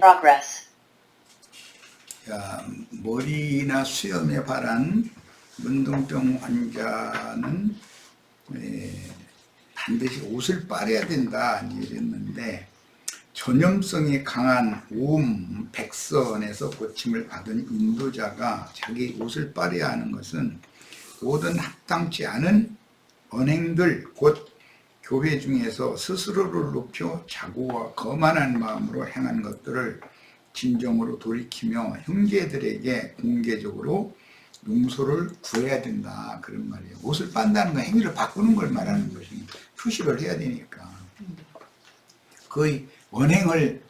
Progress. 자, 머리나 수염에 발한 문둥병 환자는 반드시 옷을 빨아야 된다 이랬는데, 전염성이 강한 옴 백선에서 고침을 받은 인도자가 자기 옷을 빨아야 하는 것은 모든 합당치 않은 언행들, 곧 교회 중에서 스스로를 높여 자고와 거만한 마음으로 행한 것들을 진정으로 돌이키며 형제들에게 공개적으로 용서를 구해야 된다, 그런 말이에요. 옷을 빤다는 건 행위를 바꾸는 걸 말하는 것이, 표시를 해야 되니까. 거의 언행을,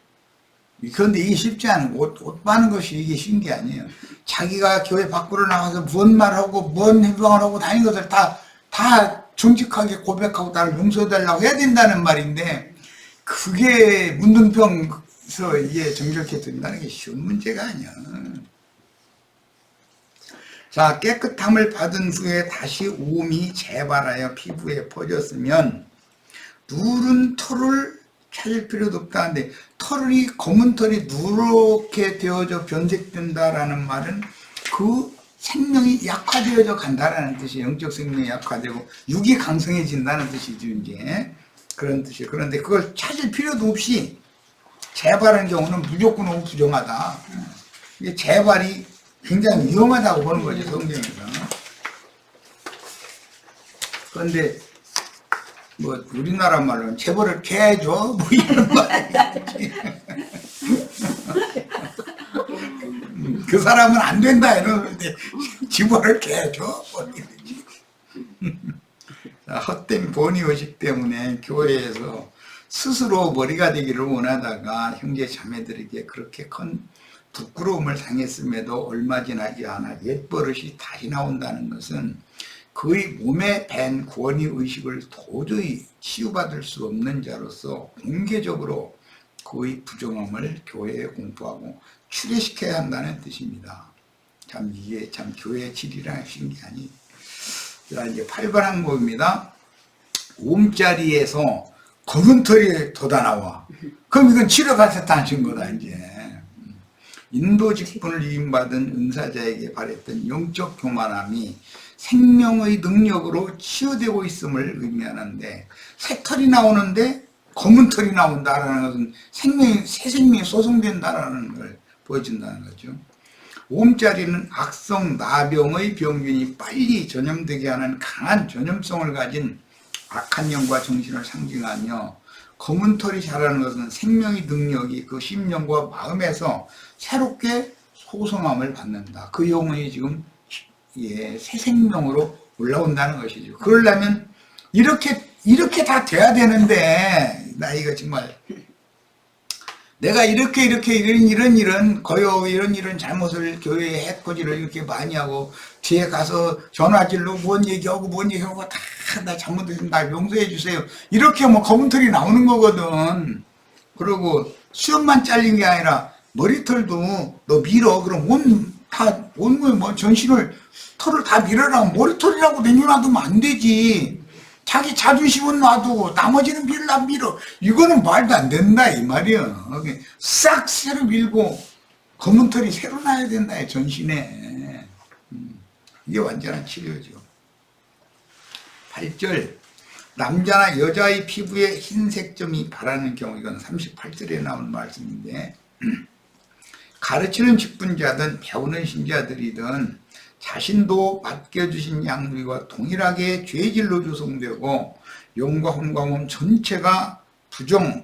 그런데 이게 쉽지 않은, 옷 빠는 것이 이게 쉬운 게 아니에요. 자기가 교회 밖으로 나가서 뭔 말하고 뭔 해방을 하고 다닌 것을 다 정직하게 고백하고 나를 용서해달라고 해야 된다는 말인데, 그게 문둥병에서 이게 정직해 된다는 게 쉬운 문제가 아니야. 자, 깨끗함을 받은 후에 다시 옴이 재발하여 피부에 퍼졌으면 누른 털을 찾을 필요도 없다는데, 털이, 검은 털이 누렇게 되어져 변색된다라는 말은 그 생명이 약화되어져 간다라는 뜻이에요. 영적 생명이 약화되고 육이 강성해진다는 뜻이죠, 이제. 그런 뜻이에요. 그런데 그걸 찾을 필요도 없이 재발하는 경우는 무조건 부정하다. 이게 재발이 굉장히 위험하다고 보는 거죠, 성경에서. 그런데 뭐 우리나라 말로는 재벌을 캐줘 뭐 이런 말이지. 그 사람은 안 된다 이러는데 재벌을 캐줘 뭐 이러지. 헛된 본의의식 때문에 교회에서 스스로 머리가 되기를 원하다가 형제 자매들에게 그렇게 큰 부끄러움을 당했음에도 얼마 지나지 않아 옛버릇이 다시 나온다는 것은 그의 몸에 밴 구원의 의식을 도저히 치유받을 수 없는 자로서 공개적으로 그의 부정함을 교회에 공포하고 출애시켜야 한다는 뜻입니다. 참 이게 참 교회의 질이라는 신기하니. 자, 이제 8번 항목입니다. 옴자리에서 검은 털이 돋아 나와. 그럼 이건 치료받았다는 증거다, 이제. 인도 직분을 위임받은 은사자에게 발했던 영적 교만함이 생명의 능력으로 치유되고 있음을 의미하는데, 새 털이 나오는데 검은 털이 나온다라는 것은 새 생명이 소성된다라는 걸 보여준다는 거죠. 옴자리는 악성 나병의 병균이 빨리 전염되게 하는 강한 전염성을 가진 악한 영과 정신을 상징하며, 검은 털이 자라는 것은 생명의 능력이 그 심령과 마음에서 새롭게 소성함을 받는다. 그 영혼이 지금 새 생명으로 올라온다는 것이죠. 그러려면 이렇게 다 돼야 되는데, 나 이거 정말 내가 이런 거요 이런 잘못을 교회에 해코지를 이렇게 많이 하고 뒤에 가서 전화질로 뭔 얘기하고 다 나 잘못했으면 날 용서해 주세요, 이렇게 뭐 검은 털이 나오는 거거든. 그리고 수염만 잘린 게 아니라 머리털도 너 밀어, 그럼 온 전신을 털을 다 밀어라. 머리털이라고 내려놔두면 안 되지. 자기 자존심은 놔두고 나머지는 밀어. 이거는 말도 안 된다 이 말이야. 싹 새로 밀고 검은 털이 새로 나야 된다, 전신에. 이게 완전한 치료죠. 8절, 남자나 여자의 피부에 흰색점이 바라는 경우, 이건 38절에 나오는 말씀인데, 가르치는 직분자든 배우는 신자들이든 자신도 맡겨주신 양육과 동일하게 죄질로 조성되고 영과 혼과 몸 전체가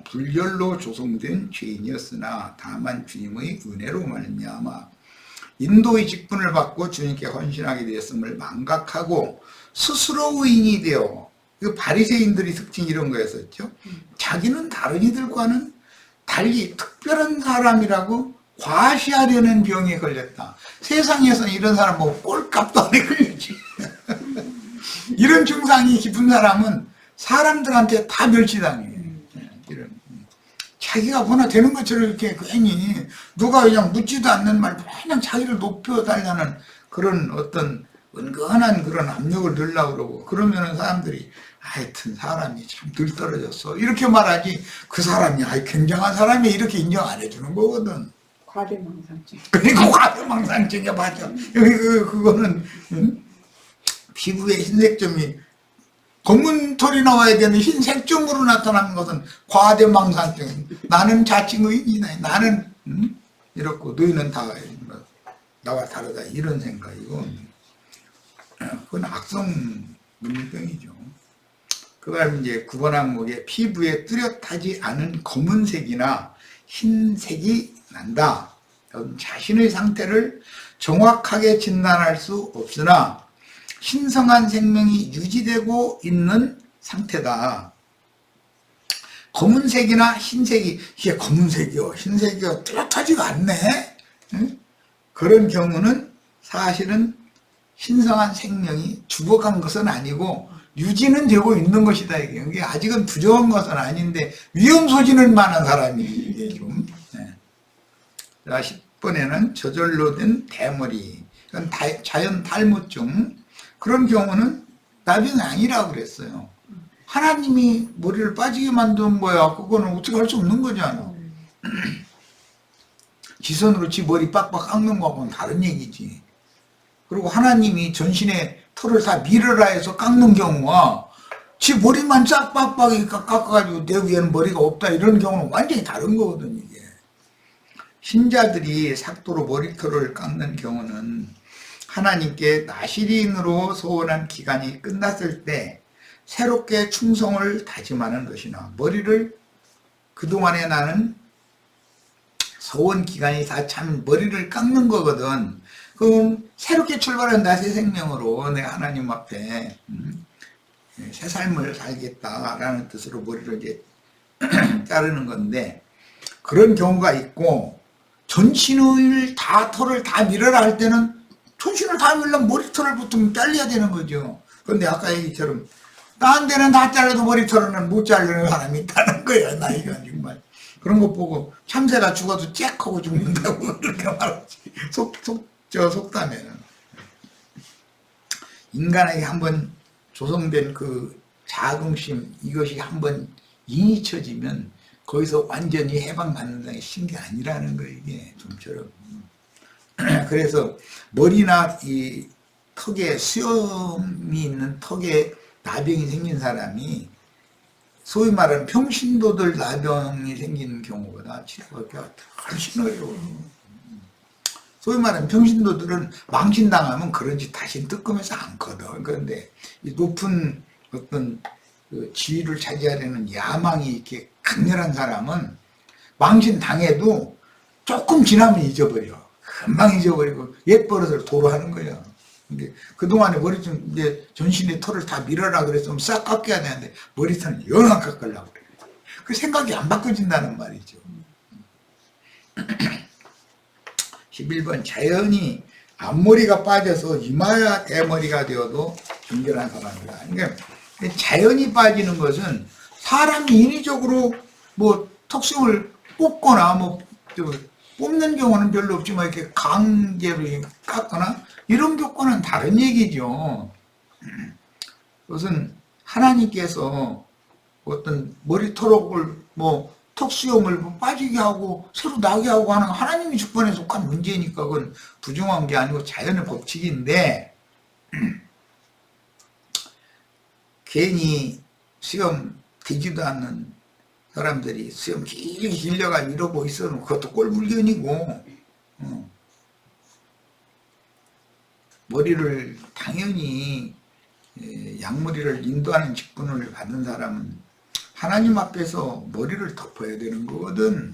불결로 조성된 죄인이었으나 다만 주님의 은혜로 말미암아 인도의 직분을 받고 주님께 헌신하게 되었음을 망각하고 스스로 의인이 되어, 그 바리새인들의 특징이 이런 거였었죠. 자기는 다른 이들과는 달리 특별한 사람이라고 과시하려는 병에 걸렸다. 세상에서는 이런 사람 뭐 꼴값도 안 해 걸리지. 이런 증상이 깊은 사람은 사람들한테 다 멸시당해. 이런 자기가 뭐나 되는 것처럼 이렇게 괜히 누가 그냥 묻지도 않는 말 그냥 자기를 높여달라는 그런 어떤 은근한 그런 압력을 넣으려고 그러고, 그러면은 사람들이 하여튼 사람이 참 덜 떨어졌어 이렇게 말하지, 그 사람이 굉장한 사람이 이렇게 인정 안 해주는 거거든. 과대망상증. 그러니까 과대망상증이야. 맞아. 여기 그거는 피부에 흰색점이 검은 털이 나와야 되는 흰색점으로 나타나는 것은 과대망상증. 나는 자칭의인이다. 나는 이렇고 너희는 다 나와 다르다 이런 생각이고, 그건 악성 문병이죠. 그 다음에 이제 9번 항목에 피부에 뚜렷하지 않은 검은색이나 흰색이 난다. 자신의 상태를 정확하게 진단할 수 없으나 신성한 생명이 유지되고 있는 상태다. 검은색이나 흰색이, 이게 검은색이요 흰색이요 뚜렷하지가 않네. 그런 경우는 사실은 신성한 생명이 죽어간 것은 아니고 유지는 되고 있는 것이다. 이게 아직은 부정한 것은 아닌데 위험 소지는 많은 사람이 이게 좀. 자, 10번에는 저절로 된 대머리, 그건 자연 탈모증. 그런 경우는 나병이 아니라고 그랬어요. 하나님이 머리를 빠지게 만든 거야. 그거는 어떻게 할 수 없는 거잖아. 지선으로 지 머리 빡빡 깎는 거하고는 다른 얘기지. 그리고 하나님이 전신에 털을 다 밀어라 해서 깎는 경우와 지 머리만 싹 빡빡이 깎아가지고 내 위에는 머리가 없다 이런 경우는 완전히 다른 거거든. 이게 신자들이 삭도로 머리털을 깎는 경우는 하나님께 나시린으로 소원한 기간이 끝났을 때 새롭게 충성을 다짐하는 것이나, 머리를 그동안에 나는 소원 기간이 다 참 머리를 깎는 거거든. 그럼 새롭게 출발한다. 새 생명으로 내가 하나님 앞에 새 삶을 살겠다라는 뜻으로 머리를 이제 자르는 건데, 그런 경우가 있고, 전신을 다 털을 다 밀어라 할 때는 전신을 다 밀려면 머리털을 보통 잘라야 되는 거죠. 그런데 아까 얘기처럼 딴 데는 다 잘라도 머리털은 못 자르는 사람이 있다는 거야. 나이가 정말. 그런 거 보고 참새가 죽어도 짹 하고 죽는다고 그렇게 말하지. 속담에는. 인간에게 한번 조성된 그 자긍심, 이것이 한번 인이 쳐지면 거기서 완전히 해방받는다는 게 아니라는 거예요. 이게 좀처럼. 그래서 머리나 이 턱에 수염이 있는 턱에 나병이 생긴 사람이 소위 말하는 평신도들 나병이 생기는 경우보다 치료가 훨씬 어려워요. 소위 말하는 평신도들은 망신당하면 그런 짓 다시 뜨끔해서 않거든. 그런데 이 높은 어떤 그 지위를 차지하려는 야망이 이렇게 강렬한 사람은 망신 당해도 조금 지나면 잊어버려. 금방 잊어버리고 옛 버릇을 도로 하는 거야. 근데 그동안에 머리 좀 이제 전신의 털을 다 밀어라 그랬으면 싹 깎여야 되는데 머리털은 영원 깎으려고 그래. 그 생각이 안 바꿔진다는 말이죠. 11번 자연히 앞머리가 빠져서 이마야 대머리가 되어도 정결한 사람이다. 그러니까 자연이 빠지는 것은 사람이 인위적으로 뭐 턱수염을 뽑거나 뭐 뽑는 경우는 별로 없지만 이렇게 강제로 깎거나 이런 교과는 다른 얘기죠. 그것은 하나님께서 어떤 머리털을 뭐 턱수염을 빠지게 하고 새로 나게 하고 하는 하나님의 주권에 속한 문제니까 그건 부정한 게 아니고 자연의 법칙인데, 괜히 수염 되지도 않는 사람들이 수염 길게 길려가 이러고 있어도 그것도 꼴불견이고, 머리를 당연히 양머리를 인도하는 직분을 받은 사람은 하나님 앞에서 머리를 덮어야 되는 거거든.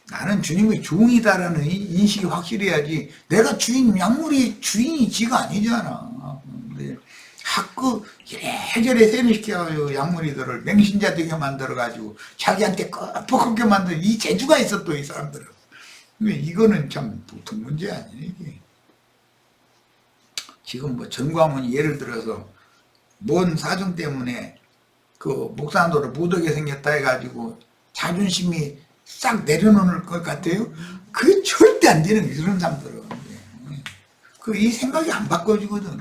나는 주님의 종이다라는 인식이 확실해야지. 내가 주인, 양머리 주인이 지가 아니잖아. 근데 자꾸 이래저래 세뇌시켜가지고 양머리들을 맹신자 되게 만들어가지고 자기한테 끄덕끄덕하게 만드는 이 재주가 있어 또 이 사람들은. 이거는 참 보통 문제 아니에요, 이게. 지금 뭐 전광훈이 예를 들어서 뭔 사정 때문에 그 목사님들을 못하게 생겼다 해가지고 자존심이 싹 내려놓을 것 같아요? 그게 절대 안 되는 거예요, 그런 사람들은. 이 생각이 안 바꿔지거든.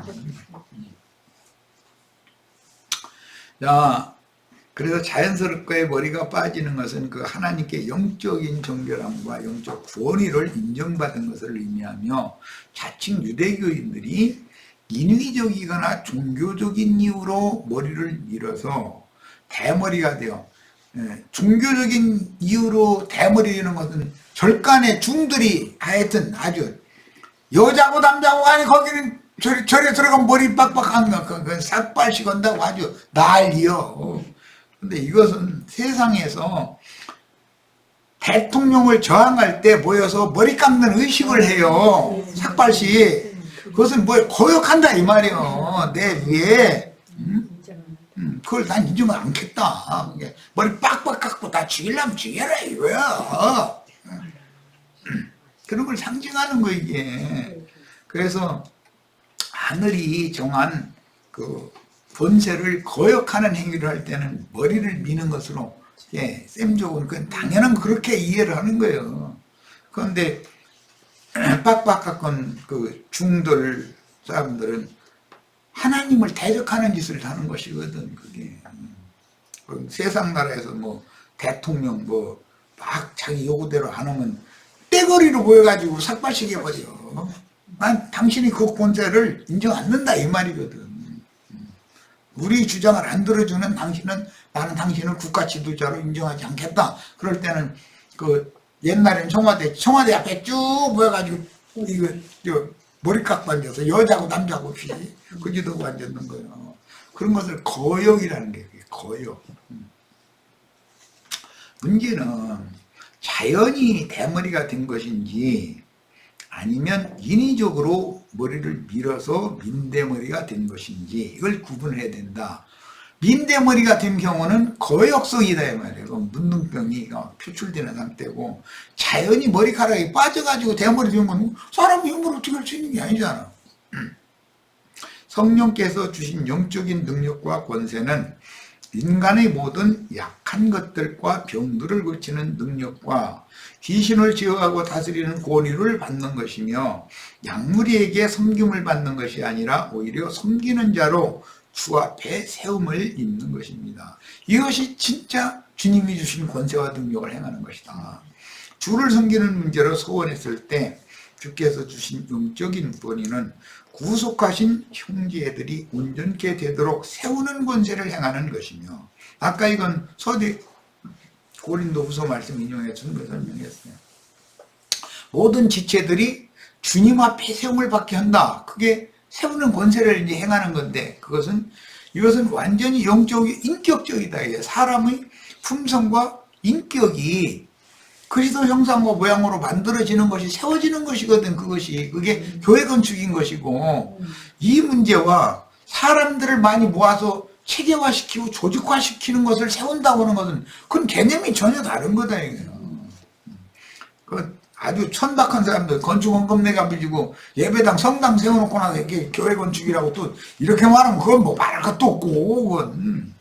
자, 그래서 자연스럽게 머리가 빠지는 것은 그 하나님께 영적인 정결함과 영적 구원의를 인정받은 것을 의미하며, 자칭 유대교인들이 인위적이거나 종교적인 이유로 머리를 밀어서 대머리가 되어, 종교적인 이유로 대머리는 것은 절간의 중들이 하여튼 아주 여자고 남자고 아니 거기는 절에 들어가면 머리 빡빡한 거 그건 싹발식 한다고 아주 난리요. 근데 이것은 세상에서 대통령을 저항할 때 모여서 머리 감는 의식을 해요. 삭발식. 그것은 뭐 거역한다 이 말이에요. 내 위에. 그걸 난 인정을 않겠다. 머리 빡빡 깎고 다 죽이려면 죽여라 이거야. 그런 걸 상징하는 거 이게. 그래서 하늘이 정한 그 권세를 거역하는 행위를 할 때는 머리를 미는 것으로, 셈족은 그건 당연한 그렇게 이해를 하는 거예요. 그런데 빡빡 깎은 그 중들 사람들은 하나님을 대적하는 짓을 하는 것이거든. 그게 세상 나라에서 뭐 대통령 뭐 막 자기 요구대로 안 하면 떼거리로 모여가지고 삭발식 해버려. 난 당신이 그 권세를 인정 안 한다 이 말이거든. 우리 주장을 안 들어주는 당신은, 나는 당신을 국가 지도자로 인정하지 않겠다. 그럴 때는 그 옛날에는 청와대 앞에 쭉 모여가지고 이거 머리깍 만져서 여자고 남자고 없이 그지도 앉았는 거예요. 그런 것을 거역이라는 게 거역. 문제는 자연이 대머리가 된 것인지 아니면 인위적으로 머리를 밀어서 민대머리가 된 것인지 이걸 구분해야 된다. 민대머리가 된 경우는 거역성이다 이 말이에요. 문둥병이 표출되는 상태고, 자연이 머리카락이 빠져가지고 대머리 된 건 사람이 힘으로 어떻게 할 수 있는 게 아니잖아. 성령께서 주신 영적인 능력과 권세는 인간의 모든 약한 것들과 병들을 고치는 능력과 귀신을 제어하고 다스리는 권위를 받는 것이며, 약물이에게 섬김을 받는 것이 아니라 오히려 섬기는 자로 주 앞에 세움을 입는 것입니다. 이것이 진짜 주님이 주신 권세와 능력을 행하는 것이다. 주를 섬기는 문제로 소원했을 때 주께서 주신 영적인 권위는 구속하신 형제들이 온전케 되도록 세우는 권세를 행하는 것이며, 아까 이건 서대 고린도후서 말씀 인용해서 설명했어요. 모든 지체들이 주님 앞에 세움을 받게 한다. 그게 세우는 권세를 이제 행하는 건데, 이것은 완전히 영적이 인격적이다. 사람의 품성과 인격이 그리스도 형상과 모양으로 만들어지는 것이 세워지는 것이거든. 그게 교회 건축인 것이고, 이 문제와 사람들을 많이 모아서 체계화시키고 조직화시키는 것을 세운다고 하는 것은 그건 개념이 전혀 다른 거다 이거예요. 아주 천박한 사람들 건축원금 내가 빌리고 예배당 성당 세워놓고 나서 이게 교회 건축이라고 또 이렇게 말하면 그건 뭐 말할 것도 없고, 그건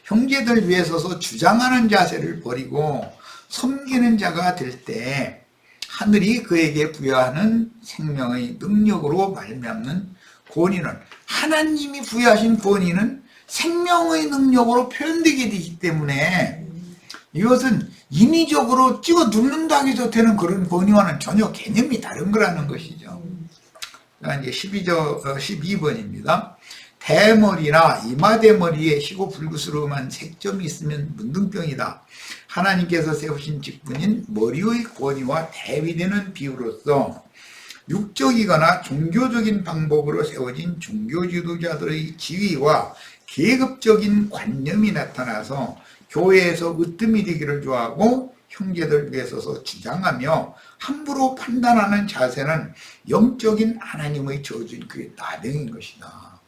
형제들 위에 서서 주장하는 자세를 버리고 섬기는 자가 될 때 하늘이 그에게 부여하는 생명의 능력으로 말미암는 권위는, 하나님이 부여하신 권위는 생명의 능력으로 표현되게 되기 때문에 이것은 인위적으로 찍어 누른다고 해서 되는 그런 권위와는 전혀 개념이 다른 거라는 것이죠. 이제 12번입니다. 대머리나 이마대머리에 희고 불구스러움한 색점이 있으면 문둥병이다. 하나님께서 세우신 직분인 머리의 권위와 대비되는 비유로서 육적이거나 종교적인 방법으로 세워진 종교 지도자들의 지위와 계급적인 관념이 나타나서 교회에서 으뜸이 되기를 좋아하고 형제들 위에 서서 주장하며 함부로 판단하는 자세는 영적인 하나님의 저주인 그게 나병인 것이다.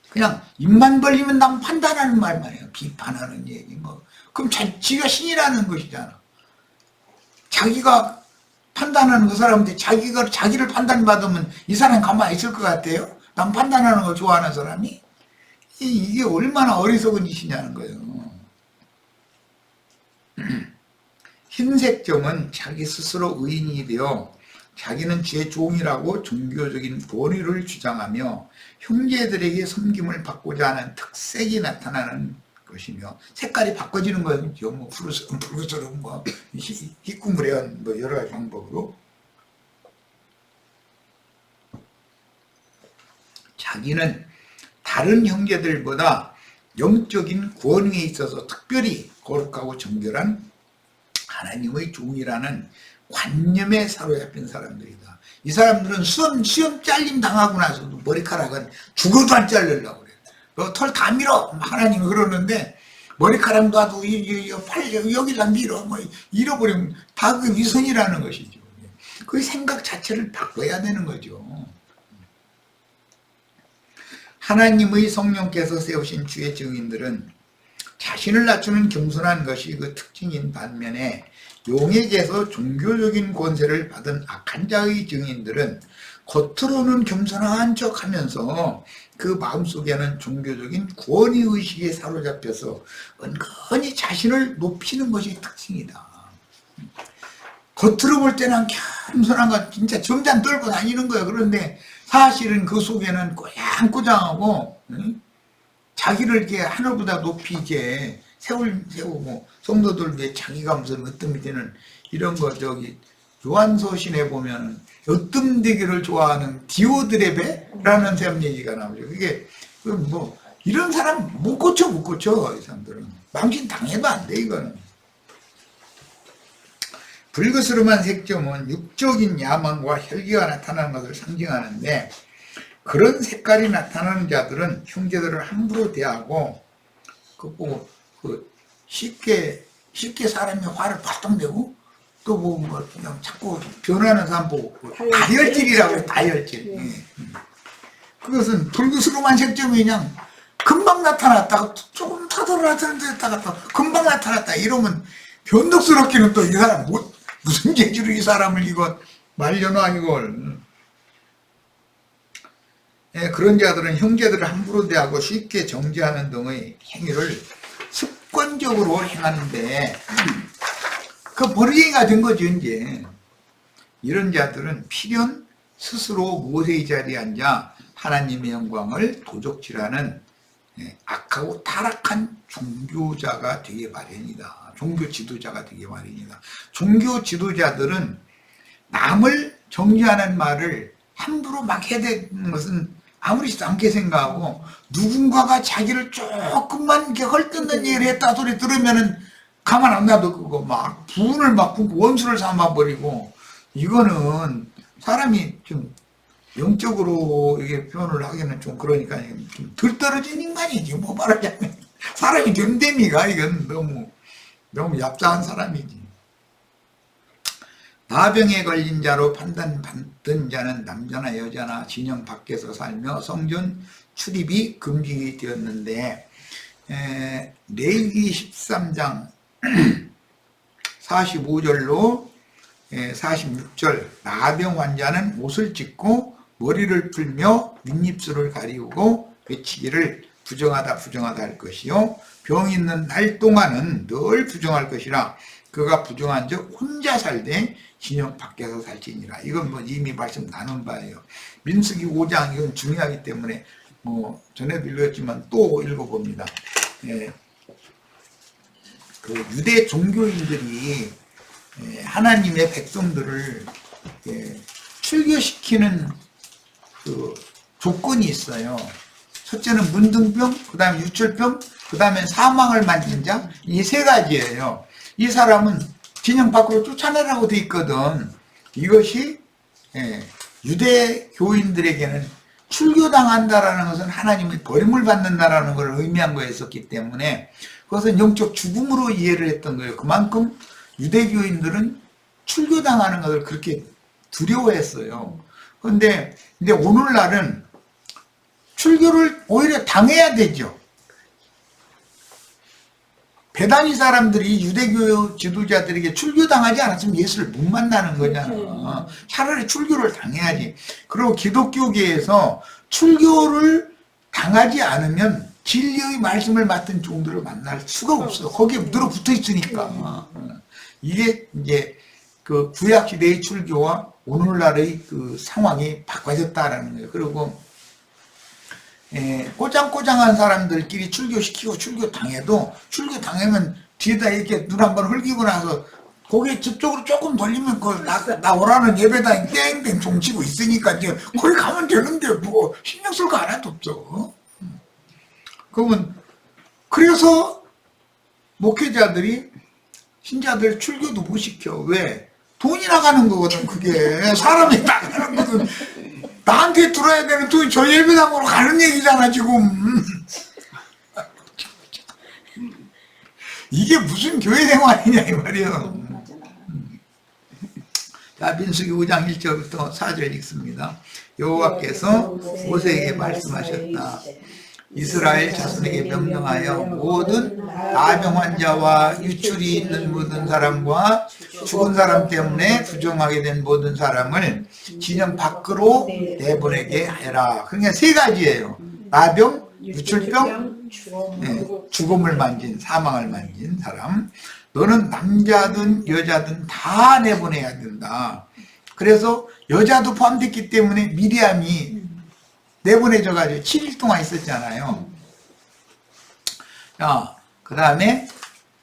그냥 입만 벌리면 남 판단하는 말만 해요. 비판하는 얘기 뭐. 그럼 지가 신이라는 것이잖아. 자기가 판단하는 그 사람인데 자기를 판단받으면 이 사람 가만히 있을 것 같아요? 남 판단하는 걸 좋아하는 사람이? 이게 얼마나 어리석은 짓이냐는 거예요. 흰색 점은 자기 스스로 의인이 되어 자기는 주의 종이라고 종교적인 권위를 주장하며 형제들에게 섬김을 받고자 하는 특색이 나타나는 것이며, 색깔이 바꿔지는 거죠. 뭐 푸르스름, 붉으스름, 뭐 희꾸무레한 뭐 여러 가지 방법으로. 자기는 다른 형제들보다 영적인 권위에 있어서 특별히 거룩하고 정결한 하나님의 종이라는 관념에 사로잡힌 사람들이다. 이 사람들은 수염 잘림 당하고 나서도 머리카락은 죽어도 안 자르려고 그래요. 너 털 다 밀어. 하나님이 그러는데 머리카락 놔도 여기다 밀어. 뭐 잃어버리면 다 그 위선이라는 것이죠. 그 생각 자체를 바꿔야 되는 거죠. 하나님의 성령께서 세우신 주의 증인들은 자신을 낮추는 겸손한 것이 그 특징인 반면에, 용에게서 종교적인 권세를 받은 악한 자의 증인들은 겉으로는 겸손한 척하면서 그 마음속에는 종교적인 권위의식에 사로잡혀서 은근히 자신을 높이는 것이 특징이다. 겉으로 볼 때는 겸손한 건 진짜 점잔 떨고 다니는 거예요. 그런데 사실은 그 속에는 꼬장꼬장하고, 자기를 이렇게 하늘보다 높이 이렇게 세우고, 성도들 위해 자기가 무슨 으뜸되는 이런 거, 요한서신에 보면 으뜸되기를 좋아하는 디오드레베라는 셈 얘기가 나오죠. 그게 뭐 이런 사람 못 고쳐. 이 사람들은 망신 당해도 안 돼. 이거는 불그스름한 색점은 육적인 야망과 혈기가 나타나는 것을 상징하는데, 그런 색깔이 나타나는 자들은 형제들을 함부로 대하고, 쉽게 사람의 화를 발동 내고, 또 뭐 그냥 자꾸 변하는 사람 보고 다혈질이라고 해요. 다혈질. 그것은 불그스름한 색점이 그냥 금방 나타났다가 조금 타들어갔다가 금방 나타났다 이러면, 변덕스럽기는 또 이 사람 무슨 재주로 이 사람을 이거 말려놔 이걸. 그런 자들은 형제들을 함부로 대하고 쉽게 정죄하는 등의 행위를 습관적으로 행하는데, 그 버리기가 된 거죠. 이제 이런 자들은 필연 스스로 모세의 자리에 앉아 하나님의 영광을 도적질하는 악하고 타락한 종교자가 되기 마련이다. 종교 지도자가 되기 마련이다. 종교 지도자들은 남을 정죄하는 말을 함부로 막 해야 되는 것은 아무렇지도 않게 생각하고, 누군가가 자기를 조금만 이렇게 헐뜯는 얘기를 했다 소리 들으면은 가만 안 놔도 그거 막 분을 막 품고 원수를 삼아버리고, 이거는 사람이 좀 영적으로 이게 표현을 하기는 좀 그러니까 좀 덜 떨어진 인간이지. 뭐 말하자면 사람이 됨됨이가 이건 너무 얍삽한 사람이지. 나병에 걸린 자로 판단받던 자는 남자나 여자나 진영 밖에서 살며 성전 출입이 금지되었는데, 레위기 13장 45절로 46절, 나병 환자는 옷을 찢고 머리를 풀며 윗입술을 가리우고 외치기를 부정하다 할 것이요, 병 있는 날 동안은 늘 부정할 것이라. 그가 부정한 즉 혼자 살되 진영 밖에서 살지니라. 이건 뭐 이미 말씀 나눈 바예요. 민수기 5장 이건 중요하기 때문에 뭐 전에도 읽었지만 또 읽어봅니다. 그 유대 종교인들이 하나님의 백성들을 출교시키는 그 조건이 있어요. 첫째는 문둥병, 그 다음에 유출병, 그 다음에 사망을 만진 자, 이 세 가지예요. 이 사람은 진영 밖으로 쫓아내라고 돼 있거든. 이것이 유대 교인들에게는 출교당한다라는 것은 하나님의 버림을 받는다라는 걸 의미한 거였었기 때문에 그것은 영적 죽음으로 이해를 했던 거예요. 그만큼 유대교인들은 출교당하는 것을 그렇게 두려워했어요. 그런데 이제 오늘날은 출교를 오히려 당해야 되죠. 배단위 사람들이 유대교 지도자들에게 출교당하지 않았으면 예수를 못 만나는 거잖아. 차라리 출교를 당해야지. 그리고 기독교계에서 출교를 당하지 않으면 진리의 말씀을 맡은 종들을 만날 수가 없어. 거기에 늘어붙어 있으니까. 이게 이제 그 구약 시대의 출교와 오늘날의 그 상황이 바꿔졌다라는 거예요. 그리고 꼬장꼬장한 사람들끼리 출교시키고 출교당해도 출교당하면 뒤에다 이렇게 눈 한번 흘기고 나서 거기 저쪽으로 조금 돌리면 나 오라는 예배당이 땡땡 종치고 있으니까 이제 거기 가면 되는데 뭐 신경 쓸 거 하나도 없어. 그러면 그래서 목회자들이 신자들 출교도 못 시켜. 왜? 돈이 나가는 거거든. 그게 사람이 나가는 거거든. 나한테 들어야 되는 돈이 저 예배당으로 가는 얘기잖아 지금. 이게 무슨 교회 생활이냐 이 말이에요. 자, 민수기 5장 1절부터 4절 읽습니다. 여호와께서 모세에게 말씀하셨다. 이스라엘 자손에게 명령하여 모든 나병 환자와 유출이 있는 모든 사람과 죽은 사람 때문에 부정하게 된 모든 사람을 진영 밖으로 내보내게 해라. 그러니까 세 가지예요. 나병, 유출병, 죽음을 만진, 사망을 만진 사람. 너는 남자든 여자든 다 내보내야 된다. 그래서 여자도 포함됐기 때문에 미리암이 내보내져가지고 7일 동안 있었잖아요. 자, 그 다음에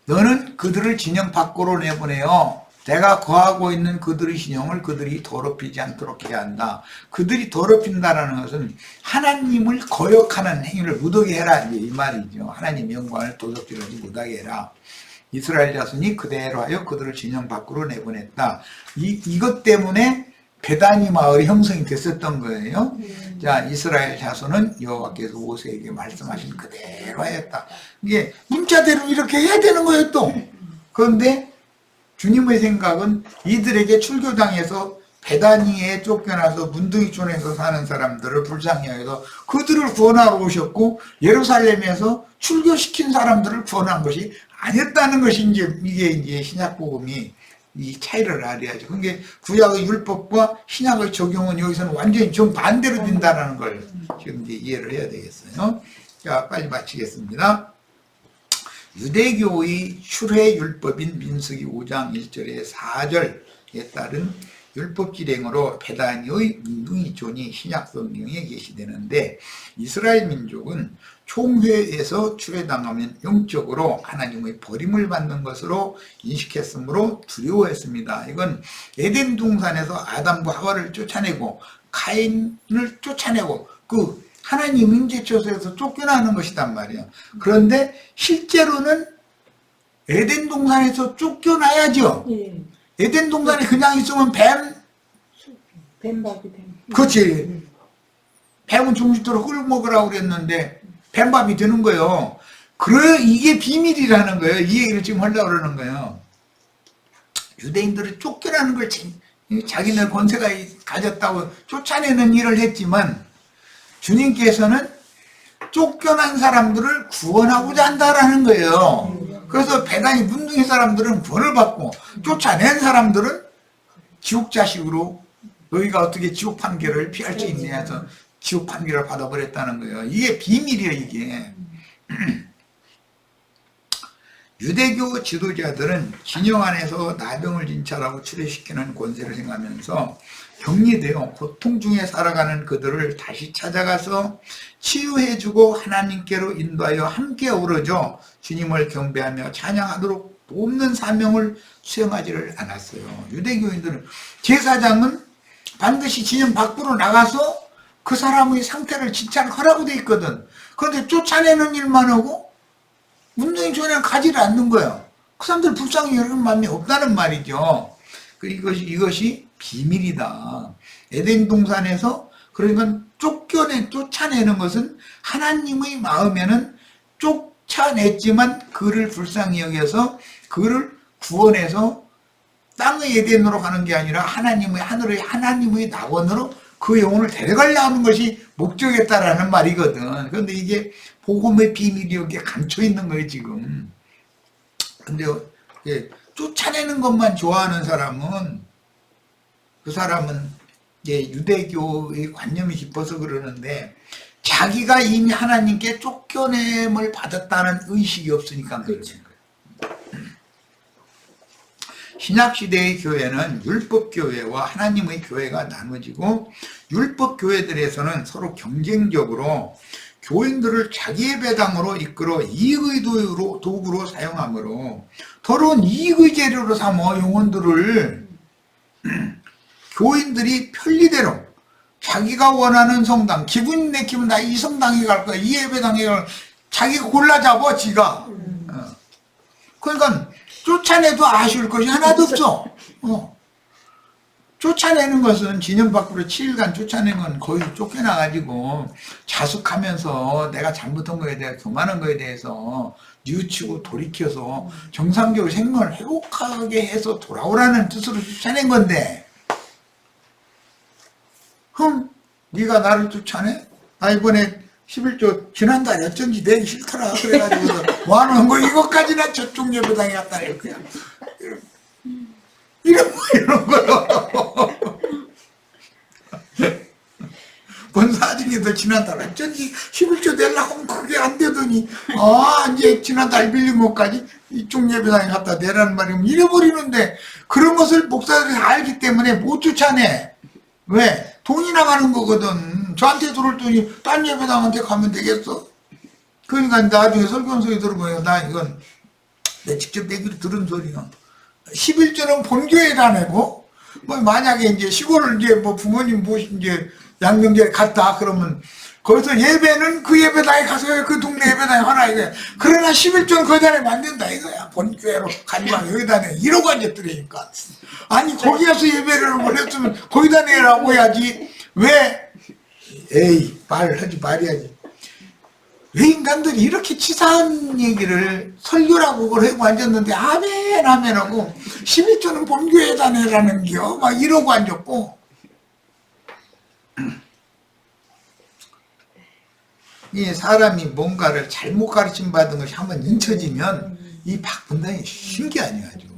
너는 그들을 진영 밖으로 내보내어 내가 거하고 있는 그들의 진영을 그들이 더럽히지 않도록 해야 한다. 그들이 더럽힌다라는 것은 하나님을 거역하는 행위를 못하게 해라 이 말이죠. 하나님의 영광을 도적질하지 못하게 해라. 이스라엘 자손이 그대로 하여 그들을 진영 밖으로 내보냈다. 이것 때문에 베다니 마을이 형성이 됐었던 거예요. 자, 이스라엘 자손은 여호와께서 모세에게 말씀하신 그대로 하였다. 이게 문자대로 이렇게 해야 되는 거예요 또. 그런데 주님의 생각은 이들에게 출교당해서 베다니에 쫓겨나서 문둥이촌에서 사는 사람들을 불쌍히 여겨서 그들을 구원하러 오셨고 예루살렘에서 출교시킨 사람들을 구원한 것이 아니었다는 것이 이게 신약복음이 이 차이를 알아야죠. 그게 구약의 율법과 신약의 적용은 여기서는 완전히 정반대로 된다는 걸 지금 이제 이해를 해야 되겠어요. 자, 빨리 마치겠습니다. 유대교의 출애 율법인 민수기 5장 1절에 4절에 따른 율법 실행으로 베다니의 문둥이촌이 신약 성경에 게시되는데 이스라엘 민족은 총회에서 출애당하면 영적으로 하나님의 버림을 받는 것으로 인식했으므로 두려워했습니다. 이건 에덴 동산에서 아담과 하와를 쫓아내고 가인을 쫓아내고 그 하나님 임재처소에서 쫓겨나는 것이단 말이에요. 그런데 실제로는 에덴 동산에서 쫓겨나야죠. 에덴 동산에 그냥 있으면 뱀밥이 그렇지. 뱀은 중식도로 꿀 먹으라고 그랬는데 뱀밥이 되는 거예요. 그래, 이게 비밀이라는 거예요. 이 얘기를 지금 하려고 그러는 거예요. 유대인들을 쫓겨나는 걸 자기네 권세가 가졌다고 쫓아내는 일을 했지만 주님께서는 쫓겨난 사람들을 구원하고자 한다라는 거예요. 그래서 베다니 문둥이 사람들은 구원을 받고 쫓아낸 사람들은 지옥 자식으로 너희가 어떻게 지옥 판결을 피할 수 있느냐 해서 지옥 판결을 받아버렸다는 거예요. 이게 비밀이에요, 이게. 유대교 지도자들은 진영 안에서 나병을 진찰하고 치료시키는 권세를 행하면서 격리되어 고통 중에 살아가는 그들을 다시 찾아가서 치유해주고 하나님께로 인도하여 함께 어우러져 주님을 경배하며 찬양하도록 돕는 사명을 수행하지를 않았어요. 유대교인들은 제사장은 반드시 진영 밖으로 나가서 그 사람의 상태를 진찰하라고 돼 있거든. 그런데 쫓아내는 일만 하고 문둥이촌에 가지를 않는 거예요. 그 사람들 불쌍히 여기는 마음이 없다는 말이죠. 이것이 비밀이다. 에덴 동산에서 그러니까 쫓아내는 것은 하나님의 마음에는 쫓아냈지만 그를 불쌍히 여겨서 그를 구원해서 땅의 에덴으로 가는 게 아니라 하나님의 하늘의 하나님의 낙원으로 그 영혼을 데려가려 하는 것이 목적이었다라는 말이거든. 그런데 이게 복음의 비밀이 여기에 감춰 있는 거예요, 지금. 근데 쫓아내는 것만 좋아하는 사람은 그 사람은 이제 유대교의 관념이 깊어서 그러는데 자기가 이미 하나님께 쫓겨냄을 받았다는 의식이 없으니까 그렇죠. 신약시대의 교회는 율법교회와 하나님의 교회가 나눠지고, 율법교회들에서는 서로 경쟁적으로 교인들을 자기의 배당으로 이끌어 이익의 도구로 사용하므로 더러운 이익의 재료로 삼어 영혼들을 교인들이 편리대로 자기가 원하는 성당, 기분 내키면 나 이 성당에 갈 거야, 이 예배당에 갈 거야, 자기가 골라 잡아 지가. 그러니까 쫓아내도 아쉬울 것이 하나도 없어. 쫓아내는 것은 진영 밖으로 7일간 쫓아내는 건 거의 쫓겨나가지고 자숙하면서 내가 잘못한 거에 대해 교만한 거에 대해서 뉘우치고 돌이켜서 정상적으로 생명을 회복하게 해서 돌아오라는 뜻으로 쫓아낸 건데, 그럼 네가 나를 쫓아내? 나 이번에 11조 지난달에 어쩐지 내기 싫더라 그래가지고 와놓은 거 이것까지나 저쪽 예배당에 갔다 이렇게 이런 거요. 본사중에도 지난달 어쩐지 11조 내려고 하면 그게 안 되더니 이제 지난달 빌린 것까지 이쪽 예배당에 갖다 내라는 말이면 잃어버리는데, 그런 것을 목사들이 알기 때문에 못 쫓아내. 왜? 돈이 나가는 거거든. 저한테 들어올 돈이 딴 예배당한테 가면 되겠어? 그러니까 나중에 설교원소리 들어보면 나 이건 내 직접 내기로 들은 소리야. 11조는 본교회다 내고, 뭐 만약에 이제 시골을 이제 뭐 부모님 이제 양명제에 갔다 그러면 거기서 예배는 그 예배당에 가서 그 동네 예배당에 하나 이거야. 그러나 11조는 거기다 내면 안 된다 이거야. 본교회로 가지마 여기다 내. 이러고 앉았더라니까. 아니 거기 가서 예배를 원했으면 거기다 내라고 해야지. 왜? 에이 말하지 말해야지. 왜 인간들이 이렇게 치사한 얘기를 설교라고 그걸 하고 앉았는데 아멘 하고 11조는 본교회에다 내라는 겨 막 이러고 앉았고, 이 사람이 뭔가를 잘못 가르침 받은 것이 한번 잊혀지면 이 박분당이 신기하네 아주.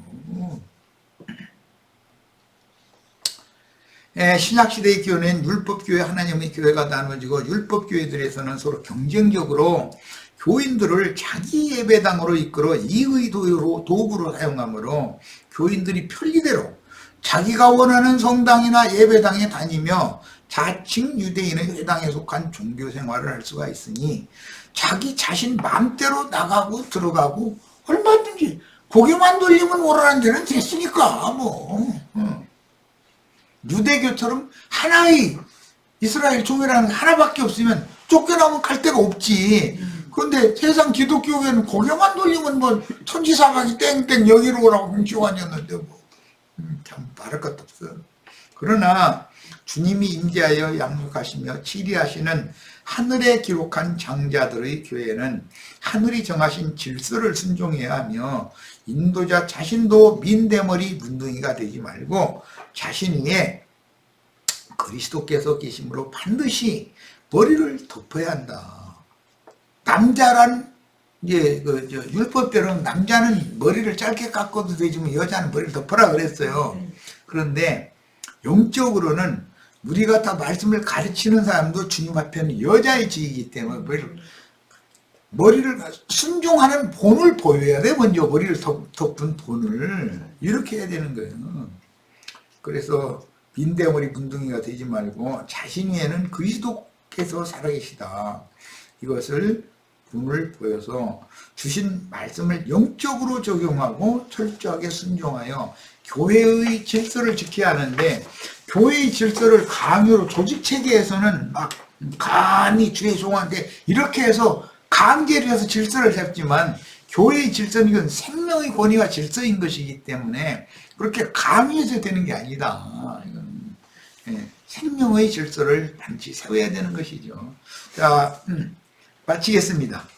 신약시대의 교회는 율법교회, 하나님의 교회가 나눠지고, 율법교회들에서는 서로 경쟁적으로 교인들을 자기 예배당으로 이끌어 이의 도구로 사용하므로 교인들이 편리대로 자기가 원하는 성당이나 예배당에 다니며 자칭 유대인의 회당에 속한 종교 생활을 할 수가 있으니, 자기 자신 마음대로 나가고 들어가고 얼마든지 고개만 돌리면 오라는 데는 됐으니까 유대교처럼 하나의 이스라엘 종이라는 하나밖에 없으면 쫓겨나면 갈 데가 없지. 그런데 세상 기독교계는 고개만 돌리면 뭐 천지사박이 땡땡 여기로 오라고 훔치고다녔는데 참 말할 것도 없어. 그러나 주님이 임재하여 양육하시며 치리하시는 하늘에 기록한 장자들의 교회는 하늘이 정하신 질서를 순종해야 하며, 인도자 자신도 민대머리 문둥이가 되지 말고 자신 위에 그리스도께서 계심으로 반드시 머리를 덮어야 한다. 남자란 이제 율법대로 남자는 머리를 짧게 깎아도 되지만 여자는 머리를 덮어라 그랬어요. 그런데 영적으로는 우리가 다 말씀을 가르치는 사람도 주님 앞에는 여자의 지이기 때문에 머리를 순종하는 본을 보여야 돼. 먼저 머리를 덮은 본을 이렇게 해야 되는 거예요. 그래서 민대머리 문둥이가 되지 말고 자신 위에는 그리스도께서 살아계시다, 이것을 본을 보여서 주신 말씀을 영적으로 적용하고 철저하게 순종하여 교회의 질서를 지켜야 하는데, 교회의 질서를 강요로 조직체계에서는 막 간이 주의 종한테 이렇게 해서 강제를 해서 질서를 잡지만, 교회의 질서는 이건 생명의 권위와 질서인 것이기 때문에 그렇게 강요해서 되는 게 아니다. 이건 생명의 질서를 반드시 세워야 되는 것이죠. 자, 마치겠습니다.